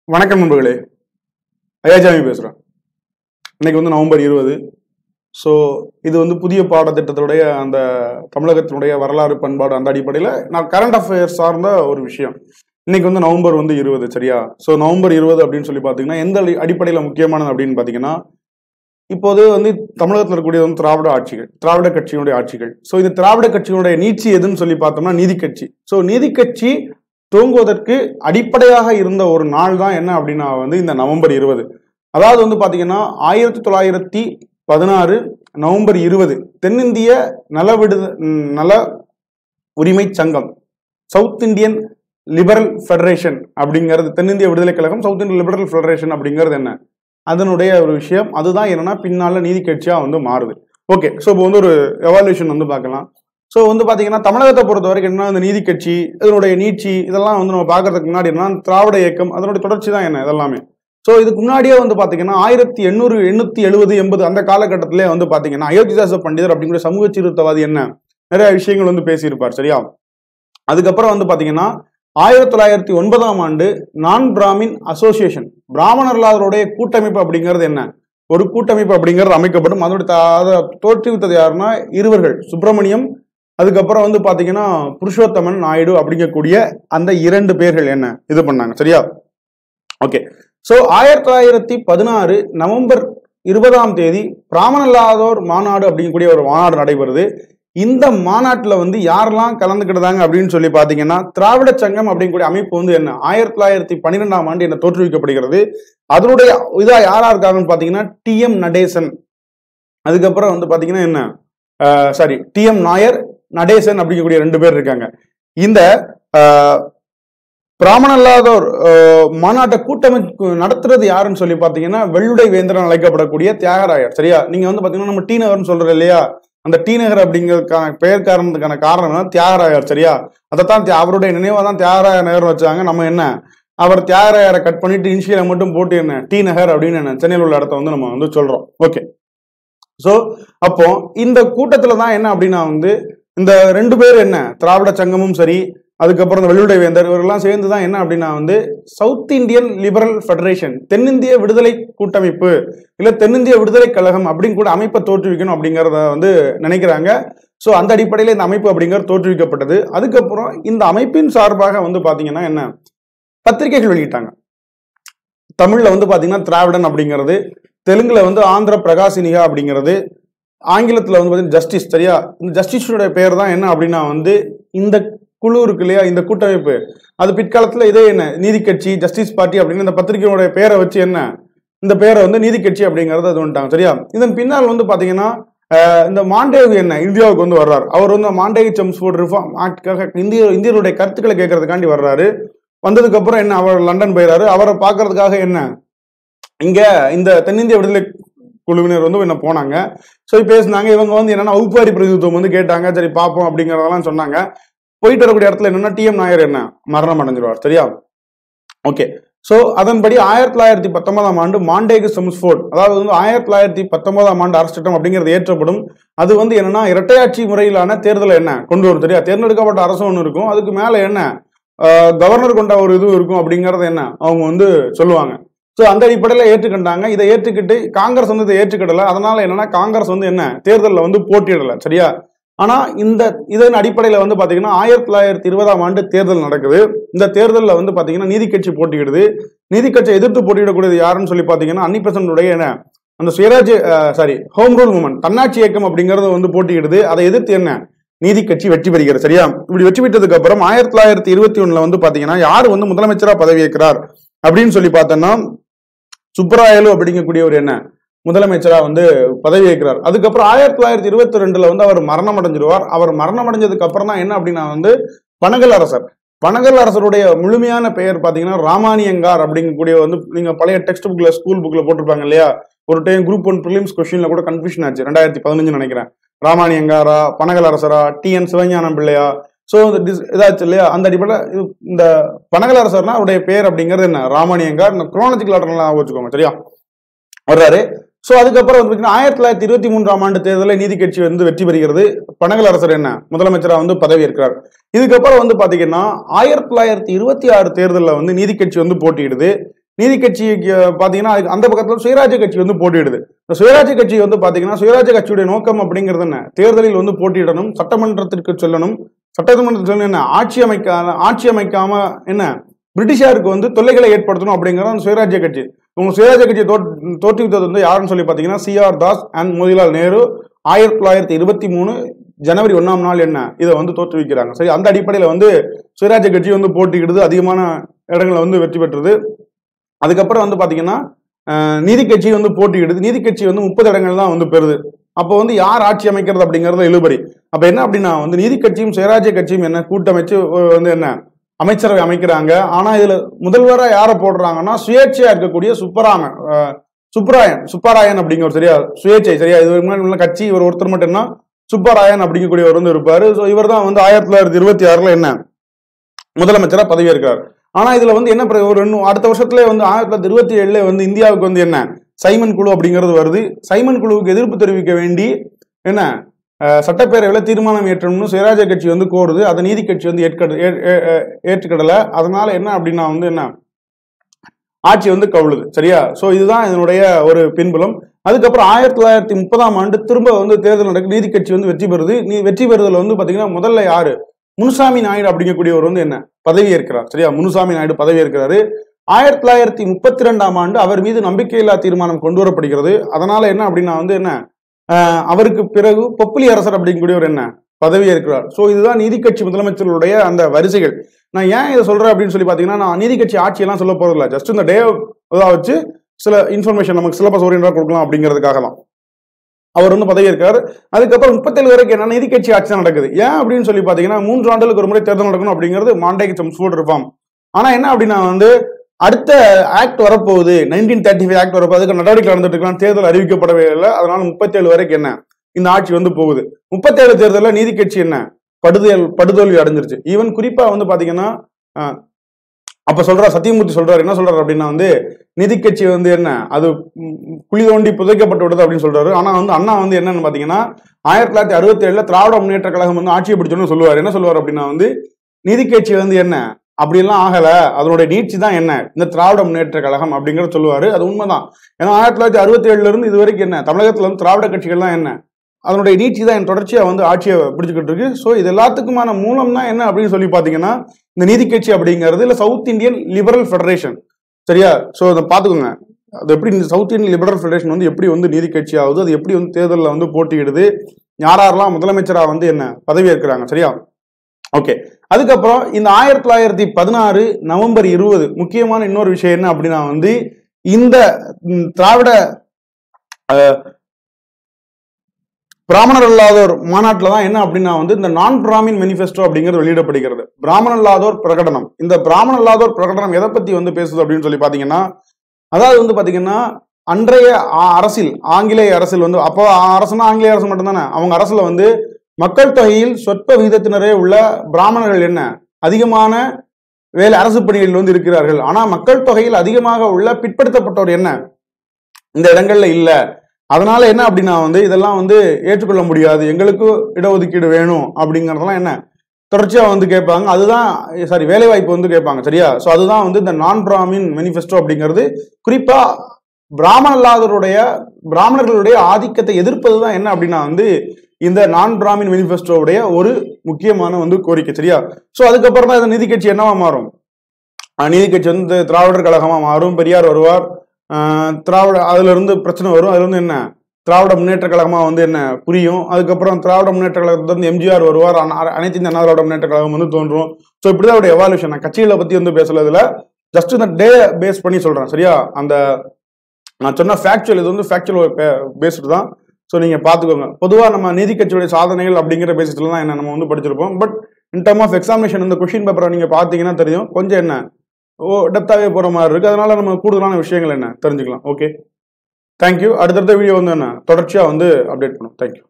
வணக்கம் நண்பர்களே, ஐயாச்சாமி பேசுகிறேன். இன்னைக்கு நவம்பர் 20. ஸோ இது புதிய பாடத்திட்டத்துடைய அந்த தமிழகத்தினுடைய வரலாறு பண்பாடு அந்த அடிப்படையில் நான் கரண்ட் அஃபேர்ஸ் சார்ந்த ஒரு விஷயம். இன்னைக்கு நவம்பர் 20, சரியா? ஸோ நவம்பர் 20 அப்படின்னு சொல்லி பார்த்தீங்கன்னா எந்த அடிப்படையில் முக்கியமானது அப்படின்னு பார்த்தீங்கன்னா, இப்போது தமிழகத்தில் இருக்கக்கூடிய திராவிட கட்சியினுடைய ஆட்சிகள். ஸோ இந்த திராவிட கட்சியினுடைய நீட்சி எதுன்னு சொல்லி பார்த்தோம்னா நீதி கட்சி. ஸோ நீதி கட்சி துவங்குவதற்கு அடிப்படையாக இருந்த ஒரு நாள் தான் என்ன அப்படின்னா இந்த நவம்பர் 20. அதாவது பாத்தீங்கன்னா 1916 நவம்பர் 20 தென்னிந்திய நல உரிமை சங்கம், சவுத் இந்தியன் லிபரல் ஃபெடரேஷன் அப்படிங்கிறது, தென்னிந்திய விடுதலை கழகம், சவுத் இந்தியன் லிபரல் ஃபெடரேஷன் அப்படிங்கிறது என்ன, அதனுடைய ஒரு விஷயம். அதுதான் என்னன்னா பின்னால நீதி கட்சியா மாறுது. ஓகே, ஸோ இப்போ ஒரு எவால்யூஷன் பார்க்கலாம். ஸோ பாத்தீங்கன்னா தமிழகத்தை பொறுத்த வரைக்கும் என்ன, இந்த நீதி கட்சி இதனுடைய நீட்சி இதெல்லாம் நம்ம பார்க்கறதுக்கு முன்னாடி என்ன, திராவிட இயக்கம் அதனுடைய தொடர்ச்சி தான் என்ன இதெல்லாமே. ஸோ இதுக்கு முன்னாடியே பாத்தீங்கன்னா 1870, 80 அந்த காலகட்டத்திலே பாத்தீங்கன்னா அயோத்திதாச பண்டிதர் அப்படிங்கிற சமூக சீர்திருத்தவாதி என்ன நிறைய விஷயங்கள் பேசியிருப்பார், சரியா? அதுக்கப்புறம் பாத்தீங்கன்னா 1909ஆம் ஆண்டு நான் பிராமின் அசோசியேஷன், பிராமணர்களுடைய கூட்டமைப்பு அப்படிங்கிறது என்ன, ஒரு கூட்டமைப்பு அப்படிங்கிறது அமைக்கப்படும். அதனுடைய தோற்றுவித்தது யாருன்னா இருவர்கள், சுப்பிரமணியம், அதுக்கப்புறம் பாத்தீங்கன்னா புருஷோத்தமன் நாயுடு அப்படிங்கக்கூடிய அந்த 2 பேர்கள் என்ன இது பண்ணாங்க, சரியா? ஓகே, ஸோ 1916 நவம்பர் 20ஆம் தேதி பிராமணல்லாதோர் மாநாடு அப்படிங்கக்கூடிய ஒரு மாநாடு நடைபெறுது. இந்த மாநாட்டில் யாரெல்லாம் கலந்துக்கிட்டாங்க அப்படின்னு சொல்லி பார்த்தீங்கன்னா திராவிட சங்கம் அப்படிங்கக்கூடிய அமைப்பு என்ன 1912ஆம் ஆண்டு என்ன தோற்றுவிக்கப்படுகிறது. அதனுடைய இதா யாரா இருக்காங்கன்னு பார்த்தீங்கன்னா TM நடேசன், அதுக்கப்புறம் பார்த்தீங்கன்னா என்ன TM நாயர், நடேசன் அப்படிங்கக்கூடிய 2 பேர் இருக்காங்க. இந்த பிராமணல்லாதோர் மாநாட்டை கூட்டமைப்பு நடத்துறது யாருன்னு சொல்லி பார்த்தீங்கன்னா வெள்ளுடை வேந்தரன் அழைக்கப்படக்கூடிய தியாகராயர், சரியா? நீங்க பார்த்தீங்கன்னா நம்ம டி நகர்னு சொல்றது இல்லையா, அந்த டி நகர் அப்படிங்கிறதுக்கான பெயர் காரணத்துக்கான காரணம் தியாகராயர், சரியா? அதைத்தான் அவருடைய நினைவாக தான் தியாகராய நகர் வச்சாங்க. நம்ம என்ன அவர் தியாகராயரை கட் பண்ணிட்டு இனிஷியலை மட்டும் போட்டு என்ன டி நகர் அப்படின்னு என்ன சென்னையில் உள்ள இடத்த நம்ம சொல்றோம். ஓகே, ஸோ அப்போ இந்த கூட்டத்துல தான் என்ன அப்படின்னா இந்த 2 பேர் என்ன திராவிட சங்கமும் சரி, அதுக்கப்புறம் வெள்ளுடை வேந்தர் இவரெல்லாம் சேர்ந்து தான் என்ன அப்படின்னா சவுத் இந்தியன் லிபரல் ஃபெடரேஷன், தென்னிந்திய விடுதலை கூட்டமைப்பு இல்ல தென்னிந்திய விடுதலை கழகம் அப்படின்னு கூட அமைப்பை தோற்றுவிக்கணும் அப்படிங்கிறத நினைக்கிறாங்க. ஸோ அந்த அடிப்படையில் இந்த அமைப்பு அப்படிங்கிறது தோற்றுவிக்கப்பட்டது. அதுக்கப்புறம் இந்த அமைப்பின் சார்பாக பாத்தீங்கன்னா என்ன பத்திரிகைகள் வெளியிட்டாங்க. தமிழ்ல பாத்தீங்கன்னா திராவிடன் அப்படிங்கிறது, தெலுங்குல ஆந்திர பிரகாசினிகா அப்படிங்கிறது, ஆங்கிலத்துல பாத்தீங்கன்னா ஜஸ்டிஸ், சரியா? இந்த ஜஸ்டிஸோட பேர் தான் என்ன அப்படின்னா இந்த குழு இருக்கு இல்லையா, இந்த கூட்டமைப்பு, அது பிற்காலத்துல இதே என்ன நீதி கட்சி, ஜஸ்டிஸ் பார்ட்டி அப்படின்னு இந்த பத்திரிகையோட பேரை வச்சு என்ன இந்த பேரை நீதி கட்சி அப்படிங்கறது அது வந்துட்டாங்க, சரியா? இதன் பின்னால் பாத்தீங்கன்னா இந்த மாண்டேகு என்ன இந்தியாவுக்கு வர்றாரு. அவர் மாண்டேகு செம்ஸ்போர்ட் ரிஃபார்ம் ஆக்டுக்காக இந்தியருடைய கருத்துக்களை கேட்கறதுக்காண்டி வர்றாரு. வந்ததுக்கு அப்புறம் என்ன அவர் லண்டன் போயிறாரு. அவரை பாக்குறதுக்காக என்ன இங்க இந்த தென்னிந்திய விடுதலை குழுவினர் என்ன போனாங்க. ஸோ பேசினாங்க. இவங்க என்னன்னா வகுப்பாரி பிரதிநிதித்துவம் கேட்டாங்க. சரி பார்ப்போம் அப்படிங்கறதெல்லாம் சொன்னாங்க. போயிட்டு வரக்கூடிய இடத்துல என்னன்னா TM நாயர் என்ன மரணம் அடைஞ்சிருவார், சரியா? ஓகே, ஸோ அதன்படி 1919ஆம் ஆண்டு மாண்டேகு செம்ஸ்போர்ட், அதாவது 1919ஆம் ஆண்டு அரசு சட்டம் அப்படிங்கிறது ஏற்றப்படும். அது என்னன்னா இரட்டையாட்சி முறையிலான தேர்தலை என்ன கொண்டு வரும், சரியா? தேர்ந்தெடுக்கப்பட்ட அரசு ஒன்று இருக்கும், அதுக்கு மேல என்ன கவர்னர் கொண்ட ஒரு இது இருக்கும் அப்படிங்கறது என்ன அவங்க சொல்லுவாங்க. ஸோ அந்த அடிப்படையில் ஏற்றுக்கிட்டாங்க. இதை ஏற்றுக்கிட்டு காங்கிரஸ் இதை ஏற்றுக்கிடல. அதனால என்னன்னா காங்கிரஸ் என்ன தேர்தலில் போட்டியிடல, சரியா? ஆனா இதன் அடிப்படையில் பாத்தீங்கன்னா 1920ஆம் ஆண்டு தேர்தல் நடக்குது. இந்த தேர்தலில் பாத்தீங்கன்னா நீதி கட்சி போட்டியிடுது. நீதி கட்சியை எதிர்த்து போட்டியிடக்கூடியது யாருன்னு சொல்லி பாத்தீங்கன்னா அன்னிபெசன்டுடைய என்ன அந்த சுயராஜ் ஹோம் ரூல் மூவ்மெண்ட், தன்னாட்சி இயக்கம் அப்படிங்கறது போட்டியிடுது. அதை எதிர்த்து என்ன நீதி கட்சி வெற்றி பெறுகிறது, சரியா? இப்படி வெற்றி பெற்றதுக்கு அப்புறம் 1921ல பாத்தீங்கன்னா யாரு முதலமைச்சரா பதவி ஏற்கிறார் அப்படின்னு சொல்லி பார்த்தோம்னா சுப்பராயலு அப்படிங்கக்கூடிய ஒரு என்ன முதலமைச்சரா பதவி ஏற்கிறார். அதுக்கப்புறம் 1922ல அவர் மரணம் அடைஞ்சிருவார். அவர் மரணம் அடைஞ்சதுக்கு அப்புறம் தான் என்ன அப்படின்னா பனகல் அரசர். பனகல் அரசருடைய முழுமையான பெயர் பாத்தீங்கன்னா ராமானியங்கார் அப்படிங்கக்கூடிய நீங்க பழைய டெக்ஸ்ட் புக்ல ஸ்கூல் புக்ல போட்டிருப்பாங்க இல்லையா, ஒரு டைம் குரூப் 1 பிலிம்ஸ் கொஸ்டின்ல கூட கன்ஃபியூஷன் ஆச்சு 2015 நினைக்கிறேன். ராமானியங்காரா, பனகல் அரசரா, TN சிவஞானம் பிள்ளையா, ஸோ இதாச்சு இல்லையா? அந்த அடிப்படையில் இந்த பனகல் அரசர்னா அவருடைய பேர் அப்படிங்கிறது என்ன ராமானியங்கார். இந்த குரோனாலஜிக்கல் ஆர்டர்லாம் வச்சுக்கோங்க, சரியா? வர்றாரு. ஸோ அதுக்கப்புறம் 1923ஆம் ஆண்டு தேர்தலில் நீதி கட்சி வெற்றி பெறுகிறது. பனகல் அரசர் என்ன முதலமைச்சராக பதவி ஏற்கிறார். இதுக்கப்புறம் பாத்தீங்கன்னா 1926 தேர்தலில் நீதி கட்சி போட்டியிடுது. நீதி கட்சிக்கு பாத்தீங்கன்னா அந்த பக்கத்துல சுயராஜ்ய கட்சி வந்து போட்டியிடுது. இந்த சுயராஜ்ய கட்சி வந்து பாத்தீங்கன்னா சுயராஜ்ய கட்சியுடைய நோக்கம் அப்படிங்கிறது என்ன? தேர்தலில் வந்து போட்டியிடணும், சட்டமன்றத்திற்கு செல்லணும். சட்டமன்றத்தில் என்ன ஆட்சி அமைக்காம என்ன பிரிட்டிஷாருக்கு வந்து தொல்லைகளை ஏற்படுத்தணும் அப்படிங்கிறது அந்த சுயராஜ்ய கட்சி. உங்க சுயராஜ்ய கட்சியை தோற்றுவித்தது வந்து யாருன்னு சொல்லி பாத்தீங்கன்னா CR தாஸ் அண்ட் மோதிலால் நேரு 1923 ஜனவரி 1ஆம் நாள் என்ன இதை வந்து தோற்றுவிக்கிறாங்க. சரி, அந்த அடிப்படையில வந்து சுயராஜ்ய கட்சி வந்து போட்டியிடுது, அதிகமான இடங்களை வந்து வெற்றி பெற்றது. அதுக்கப்புறம் வந்து பாத்தீங்கன்னா நீதி கட்சி வந்து போட்டியிடுது. நீதி கட்சி வந்து 30 இடங்கள் தான் வந்து பெறுது. அப்போ வந்து யார் ஆட்சி அமைக்கிறது அப்படிங்கறது இழுபறி. அப்ப என்ன அப்படின்னா வந்து நீதி கட்சியும் சுயராஜ்ய கட்சியும் என்ன கூட்டமைச்சு வந்து என்ன அமைச்சரவை அமைக்கிறாங்க. ஆனா இதுல முதல்வரா யாரை போடுறாங்கன்னா சுயேட்சையா இருக்கக்கூடிய சுப்பராயன் அப்படிங்கிற ஒரு சரியா சுயேட்சை சரியா இது முன்னாடி கட்சி இவர் ஒருத்தர் மட்டும்னா சுப்பராயன் அப்படிங்கக்கூடியவர் வந்து இருப்பாரு. ஸோ இவர் தான் வந்து 1926 என்ன முதலமைச்சரா பதவியேற்கிறார். ஆனா இதுல வந்து என்ன ஒரு அடுத்த வருஷத்துல வந்து 1927 வந்து இந்தியாவுக்கு வந்து என்ன சைமன் குழு அப்படிங்கிறது வருது. சைமன் குழுவுக்கு எதிர்ப்பு தெரிவிக்க வேண்டி என்ன சட்டப்பேரவையில் தீர்மானம் ஏற்றணும்னு சுயராஜ்ய கட்சி வந்து கோருது. அதை நீதி கட்சி வந்து ஏற்றுக்கிடல. அதனால என்ன அப்படின்னா வந்து என்ன ஆட்சி வந்து கவுளுது. சரியா? சோ இதுதான் இதனுடைய ஒரு பின்புலம். அதுக்கப்புறம் 1930ஆம் ஆண்டு திரும்ப வந்து தேர்தல் நடக்கு. நீதி கட்சி வந்து வெற்றி பெறுது. வெற்றி பெறுதல் வந்து பாத்தீங்கன்னா முதல்ல யாரு முனுசாமி நாயுடு அப்படிங்கக்கூடியவர் வந்து என்ன பதவி ஏற்கிறார். சரியா? முனுசாமி நாயுடு பதவி ஏற்கிறாரு. 1932ஆம் ஆண்டு அவர் மீது நம்பிக்கையில்லா தீர்மானம் கொண்டு வரப்படுகிறது. அதனால என்ன அப்படின்னா வந்து என்ன அவருக்கு பிறகு பொப்புலி அரசர் அப்படிங்கக்கூடியவர் என்ன பதவி ஏற்கிறார். சோ இதுதான் நீதி கட்சி முதலமைச்சர்களுடைய அந்த வரிசைகள். நான் ஏன் இதை சொல்றேன் அப்படின்னு சொல்லி பாத்தீங்கன்னா நான் நீதி கட்சி ஆட்சியெல்லாம் சொல்ல போறது இல்லை. ஜஸ்ட் இந்த டே வச்சு சில இன்ஃபர்மேஷன் நமக்கு சிலபஸ் ஓரியன்டா கொடுக்கலாம் அப்படிங்கிறதுக்காக தான் அவர் வந்து பதவி இருக்காரு. அதுக்கப்புறம் 37 வரைக்கும் என்ன நீதி கட்சி ஆட்சி தான் நடக்குது. ஏன் அப்படின்னு சொல்லி பாத்தீங்கன்னா 3 ஆண்டுகளுக்கு ஒரு முறை தேர்தல் நடக்கணும் அப்படிங்கிறது மாண்டேக் சம்ஸ்ஃபோர்ட் ரிஃபார்ம். ஆனா என்ன அப்படின்னா வந்து அடுத்த ஆக்ட் வரப்போகுது 1935 ஆக்ட் வரப்போகுது, அதுக்கு நடவடிக்கை நடந்துட்டு இருக்கலாம், தேர்தல் அறிவிக்கப்படவே இல்லை. அதனால 37 வரைக்கும் என்ன இந்த ஆட்சி வந்து போகுது. 37 தேர்தலில் நீதி கட்சி என்ன படுதோல்வி அடைஞ்சிருச்சு. ஈவன் குறிப்பா வந்து பாத்தீங்கன்னா அப்ப சொல்றார் சத்தியமூர்த்தி சொல்றாரு என்ன சொல்றாரு அப்படின்னா வந்து நிதி கட்சி வந்து என்ன அது குழி தோண்டி புதைக்கப்பட்டு விடுது அப்படின்னு சொல்றாரு. ஆனா வந்து அண்ணா வந்து என்னன்னு பாத்தீங்கன்னா 1967 திராவிட முன்னேற்ற கழகம் வந்து ஆட்சியை பிடிச்சோன்னு சொல்லுவார். என்ன சொல்லுவார் அப்படின்னா வந்து நிதி கட்சி வந்து என்ன அப்படியெல்லாம் ஆகல, அதனுடைய நீட்சி தான் என்ன இந்த திராவிட முன்னேற்ற கழகம் அப்படிங்கறத சொல்லுவாரு. அது உண்மைதான். ஏன்னா 1967 இருந்து இது வரைக்கும் என்ன தமிழகத்துல வந்து திராவிட கட்சிகள் தான் என்ன அதனுடைய நீட்சி தான் என் தொடர்ச்சியா வந்து ஆட்சியை பிடிச்சுக்கிட்டு இருக்கு. ஸோ இது எல்லாத்துக்குமான மூலம் தான் என்ன அப்படின்னு சொல்லி பாத்தீங்கன்னா இந்த நீதி கட்சி அப்படிங்கிறது இல்ல சவுத் இந்தியன் லிபரல் ஃபெடரேஷன். சரியா? ஸோ அதை பாத்துக்கோங்க. அது எப்படி இந்த சவுத் இந்தியன் லிபரல் ஃபெடரேஷன் வந்து எப்படி வந்து நீதி கட்சி ஆகுது, அது எப்படி வந்து தேர்தலில் வந்து போட்டியிடுது, யாரெல்லாம் முதலமைச்சரா வந்து என்ன பதவி ஏற்கிறாங்க. சரியா? ஓகே. அதுக்கப்புறம் இந்த 1916 நவம்பர் 20 முக்கியமான இன்னொரு விஷயம் என்ன அப்படின்னா வந்து இந்த திராவிட பிராமணர் அல்லாதோர் மாநாட்டில் தான் என்ன அப்படின்னா வந்து இந்த நான் பிராமின் மேனிஃபெஸ்டோ அப்படிங்கிறது வெளியிடப்படுகிறது. பிராமணர் அல்லாதோர் பிரகடனம். இந்த பிராமணர் அல்லாதோர் பிரகடனம் எதை பத்தி வந்து பேசுது அப்படின்னு சொல்லி பாத்தீங்கன்னா அதாவது வந்து பாத்தீங்கன்னா அன்றைய அரசில் ஆங்கிலேய அரசில் வந்து அப்போ அரசுனா ஆங்கிலேய அரசு மட்டும்தானே அவங்க அரசுல வந்து மக்கள் தொகையில் சொற்ப விகிதத்தினரே உள்ள பிராமணர்கள் என்ன அதிகமான வேலை அரசு பணிகளில் வந்து இருக்கிறார்கள். ஆனா மக்கள் தொகையில் அதிகமாக உள்ள பிற்படுத்தப்பட்டவர் என்ன இந்த இடங்கள்ல இல்ல. அதனால என்ன அப்படின்னா வந்து இதெல்லாம் வந்து ஏற்றுக்கொள்ள முடியாது, எங்களுக்கு இடஒதுக்கீடு வேணும் அப்படிங்கறதெல்லாம் என்ன தொடர்ச்சியா வந்து கேட்பாங்க. அதுதான் வேலை வாய்ப்பு வந்து கேட்பாங்க. சரியா? சோ அதுதான் வந்து இந்த நான் பிராமின் மேனிஃபெஸ்டோ அப்படிங்கிறது குறிப்பா பிராமணர்களுடைய ஆதிக்கத்தை எதிர்ப்பதுதான் என்ன அப்படின்னா வந்து இந்த நான் பிராமின் மேனிஃபெஸ்டோவுடைய ஒரு முக்கியமான வந்து கோரிக்கை. சரியா? சோ அதுக்கப்புறம் தான் இந்த நீதி கட்சி என்னவா மாறும், நீதி கட்சி வந்து திராவிடர் கழகமா மாறும். பெரியார் வருவார், திராவிட அதுல இருந்து பிரச்சனை வரும், அதுல இருந்து என்ன திராவிட முன்னேற்ற கழகமா வந்து என்ன புரியும். அதுக்கப்புறம் திராவிட முன்னேற்ற கழகத்துல இருந்து எம்ஜிஆர் வருவார், அனைத்து இந்த அண்ணா திராவிட முன்னேற்ற கழகம் வந்து தோன்றும். ஸோ இப்படிதான் அவருடைய எவால்யூஷன். நான் கட்சிகளை பத்தி வந்து பேசல, ஜஸ்ட் இந்த டே பேஸ் பண்ணி சொல்றேன். சரியா? அந்த நான் சொன்ன ஃபேக்சுவல் இது வந்து ஃபேக்சுவல் பேஸ்டு தான். ஸோ நீங்க பாத்துக்கோங்க. பொதுவாக நம்ம நீதி கட்சியுடைய சாதனைகள் அப்படிங்கிற பேசிஸ்ல தான் என்ன நம்ம வந்து படிச்சிருப்போம். But in term of examination இந்த கொஸ்டின் பேப்பரை நீங்க பாத்தீங்கன்னா தெரியும் கொஞ்சம் என்ன டெப்தாவே போற மாதிரி இருக்கு. அதனால நம்ம கூடுதலான விஷயங்கள் என்ன தெரிஞ்சுக்கலாம். Okay, thank you. அடுத்தடுத்த வீடியோ வந்து என்ன தொடர்ச்சியா வந்து அப்டேட் பண்ணும். தேங்க்யூ.